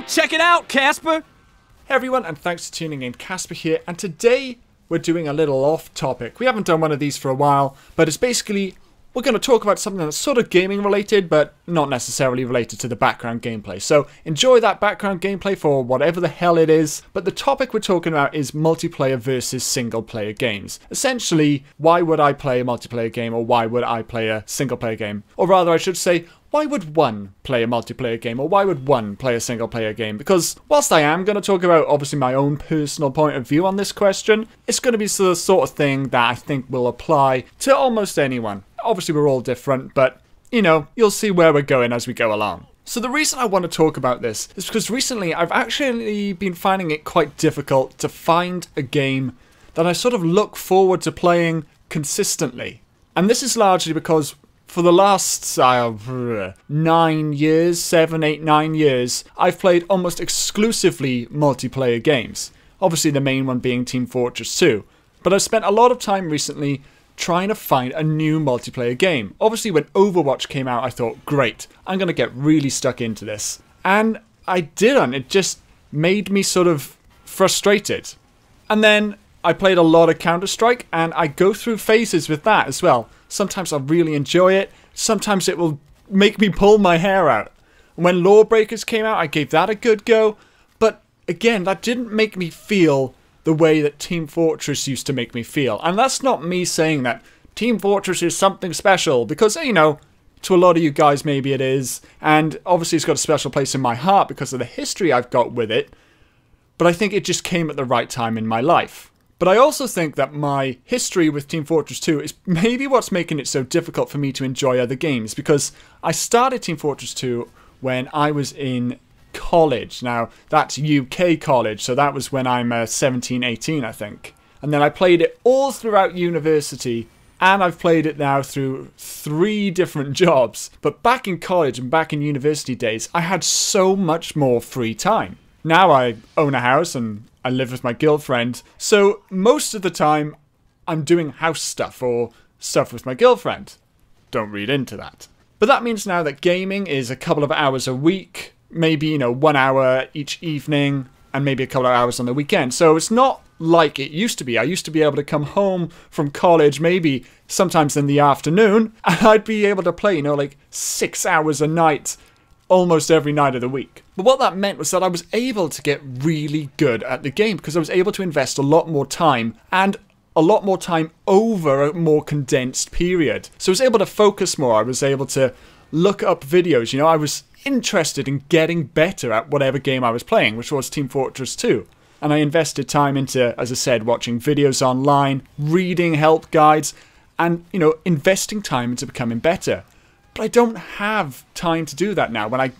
Check it out, Casper! Hey everyone, and thanks for tuning in. Casper here, and today we're doing a little off topic. We haven't done one of these for a while, but it's basically, we're going to talk about something that's sort of gaming related, but not necessarily related to the background gameplay. So enjoy that background gameplay for whatever the hell it is, but the topic we're talking about is multiplayer versus single player games. Essentially, why would I play a multiplayer game, or why would I play a single player game? Or rather, I should say, why would one play a multiplayer game, or why would one play a single player game? Because whilst I am going to talk about obviously my own personal point of view on this question, it's going to be the sort of thing that I think will apply to almost anyone. Obviously we're all different, but you know, you'll see where we're going as we go along. So the reason I want to talk about this is because recently I've actually been finding it quite difficult to find a game that I sort of look forward to playing consistently. And this is largely because for the last 9 years, 7, 8, 9 years, I've played almost exclusively multiplayer games. Obviously the main one being Team Fortress 2. But I've spent a lot of time recently trying to find a new multiplayer game. Obviously when Overwatch came out, I thought, great, I'm going to get really stuck into this. And I didn't. It just made me sort of frustrated. And then I played a lot of Counter-Strike, and I go through phases with that as well. Sometimes I really enjoy it. Sometimes it will make me pull my hair out. When Lawbreakers came out, I gave that a good go. But again, that didn't make me feel the way that Team Fortress used to make me feel. And that's not me saying that Team Fortress is something special, because, you know, to a lot of you guys maybe it is. And obviously it's got a special place in my heart because of the history I've got with it. But I think it just came at the right time in my life. But I also think that my history with Team Fortress 2 is maybe what's making it so difficult for me to enjoy other games, because I started Team Fortress 2 when I was in college. Now, that's UK college, so that was when I'm 17, 18, I think. And then I played it all throughout university, and I've played it now through 3 different jobs. But back in college and back in university days, I had so much more free time. Now I own a house and I live with my girlfriend, so most of the time I'm doing house stuff or stuff with my girlfriend. Don't read into that. But that means now that gaming is a couple of hours a week, maybe, you know, 1 hour each evening, and maybe a couple of hours on the weekend. So it's not like it used to be. I used to be able to come home from college, maybe sometimes in the afternoon, and I'd be able to play, you know, like 6 hours a night, almost every night of the week. But what that meant was that I was able to get really good at the game, because I was able to invest a lot more time, and a lot more time over a more condensed period. So I was able to focus more. I was able to look up videos. You know, I was interested in getting better at whatever game I was playing, which was Team Fortress 2. And I invested time into, as I said, watching videos online, reading help guides, and, you know, investing time into becoming better. But I don't have time to do that now. When I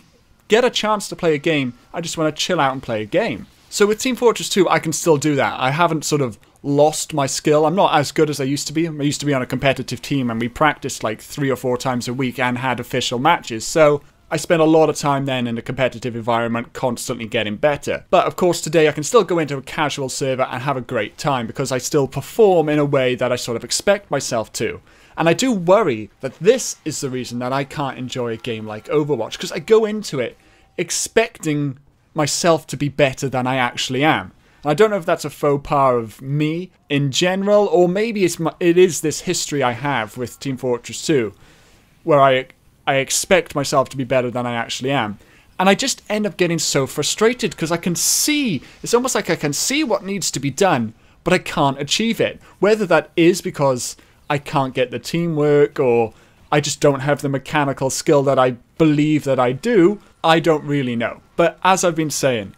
get a chance to play a game, I just want to chill out and play a game. So with Team Fortress 2, I can still do that. I haven't sort of lost my skill. I'm not as good as I used to be. I used to be on a competitive team, and we practiced like 3 or 4 times a week and had official matches. So I spent a lot of time then in a competitive environment, constantly getting better. But of course today I can still go into a casual server and have a great time, because I still perform in a way that I sort of expect myself to. And I do worry that this is the reason that I can't enjoy a game like Overwatch, because I go into it expecting myself to be better than I actually am. And I don't know if that's a faux pas of me in general, or maybe it is this history I have with Team Fortress 2, where I expect myself to be better than I actually am. And I just end up getting so frustrated, because I can see, it's almost like I can see what needs to be done, but I can't achieve it. Whether that is because I can't get the teamwork, or I just don't have the mechanical skill that I believe that I do, I don't really know. But as I've been saying,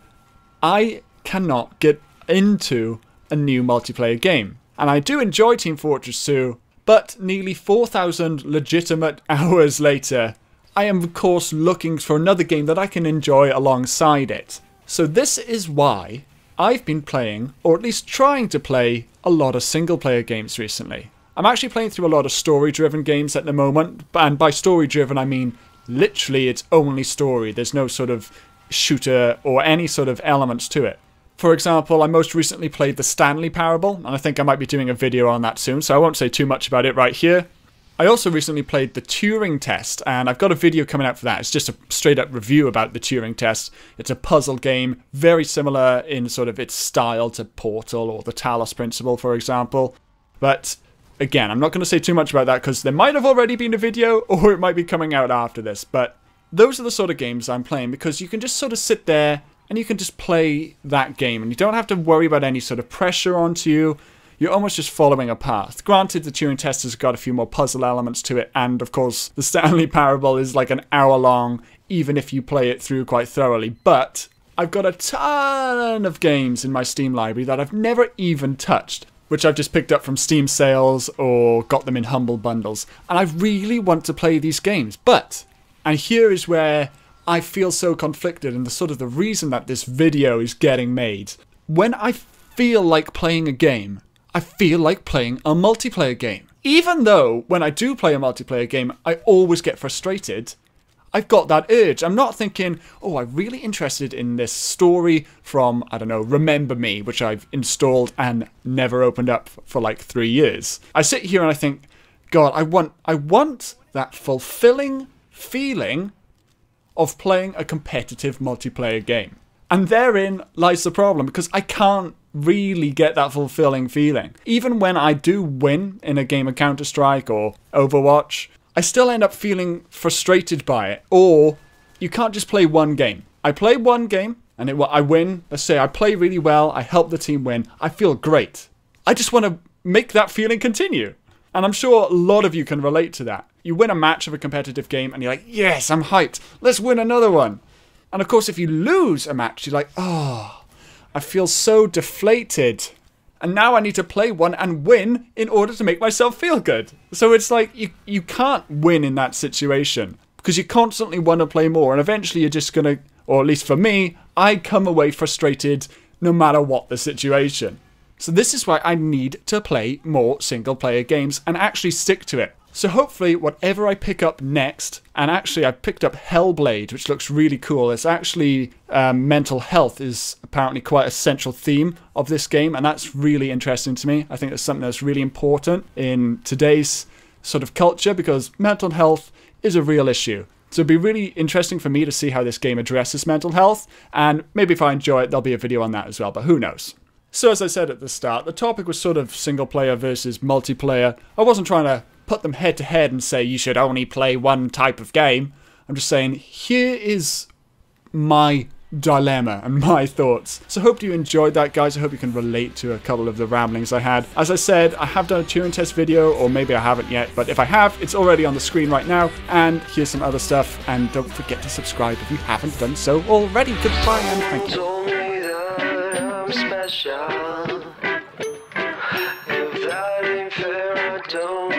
I cannot get into a new multiplayer game. And I do enjoy Team Fortress 2, but nearly 4,000 legitimate hours later, I am of course looking for another game that I can enjoy alongside it. So this is why I've been playing, or at least trying to play, a lot of single player games recently. I'm actually playing through a lot of story-driven games at the moment, and by story-driven I mean literally it's only story. There's no sort of shooter or any sort of elements to it. For example, I most recently played the Stanley Parable, and I think I might be doing a video on that soon, so I won't say too much about it right here. I also recently played the Turing test, and I've got a video coming out for that. It's just a straight up review about the Turing test. It's a puzzle game, very similar in sort of its style to Portal or the Talos Principle, for example. But again, I'm not going to say too much about that because there might have already been a video or it might be coming out after this. But those are the sort of games I'm playing because you can just sort of sit there and you can just play that game and you don't have to worry about any sort of pressure onto you. You're almost just following a path. Granted, the Turing test has got a few more puzzle elements to it, and of course, the Stanley Parable is like an hour long, even if you play it through quite thoroughly. But I've got a ton of games in my Steam library that I've never even touched, which I've just picked up from Steam sales or got them in humble bundles. And I really want to play these games. But, and here is where I feel so conflicted, and the sort of the reason that this video is getting made. When I feel like playing a game, I feel like playing a multiplayer game. Even though when I do play a multiplayer game, I always get frustrated, I've got that urge. I'm not thinking, oh, I'm really interested in this story from, I don't know, Remember Me, which I've installed and never opened up for like 3 years. I sit here and I think, God, I want that fulfilling feeling of playing a competitive multiplayer game. And therein lies the problem, because I can't really get that fulfilling feeling. Even when I do win in a game of Counter-Strike or Overwatch, I still end up feeling frustrated by it. Or you can't just play one game. I play one game and I win. Let's say I play really well, I help the team win, I feel great. I just want to make that feeling continue. And I'm sure a lot of you can relate to that. You win a match of a competitive game and you're like, yes, I'm hyped, let's win another one. And of course, if you lose a match, you're like, oh, I feel so deflated. And now I need to play one and win in order to make myself feel good. So it's like you can't win in that situation because you constantly want to play more. And eventually you're just going to, or at least for me, I come away frustrated no matter what the situation. So this is why I need to play more single player games and actually stick to it. So hopefully whatever I pick up next, and actually I picked up Hellblade, which looks really cool. It's actually mental health is apparently quite a central theme of this game, and that's really interesting to me. I think it's something that's really important in today's sort of culture because mental health is a real issue. So it'd be really interesting for me to see how this game addresses mental health, and maybe if I enjoy it, there'll be a video on that as well, but who knows. So as I said at the start, the topic was sort of single player versus multiplayer. I wasn't trying to put them head to head and say you should only play one type of game. I'm just saying here is my dilemma and my thoughts. So I hope you enjoyed that, guys. I hope you can relate to a couple of the ramblings I had. As I said, I have done a Turing test video, or maybe I haven't yet, but if I have, it's already on the screen right now, and here's some other stuff, and don't forget to subscribe if you haven't done so already. Goodbye and thank you. If that ain't fair, I don't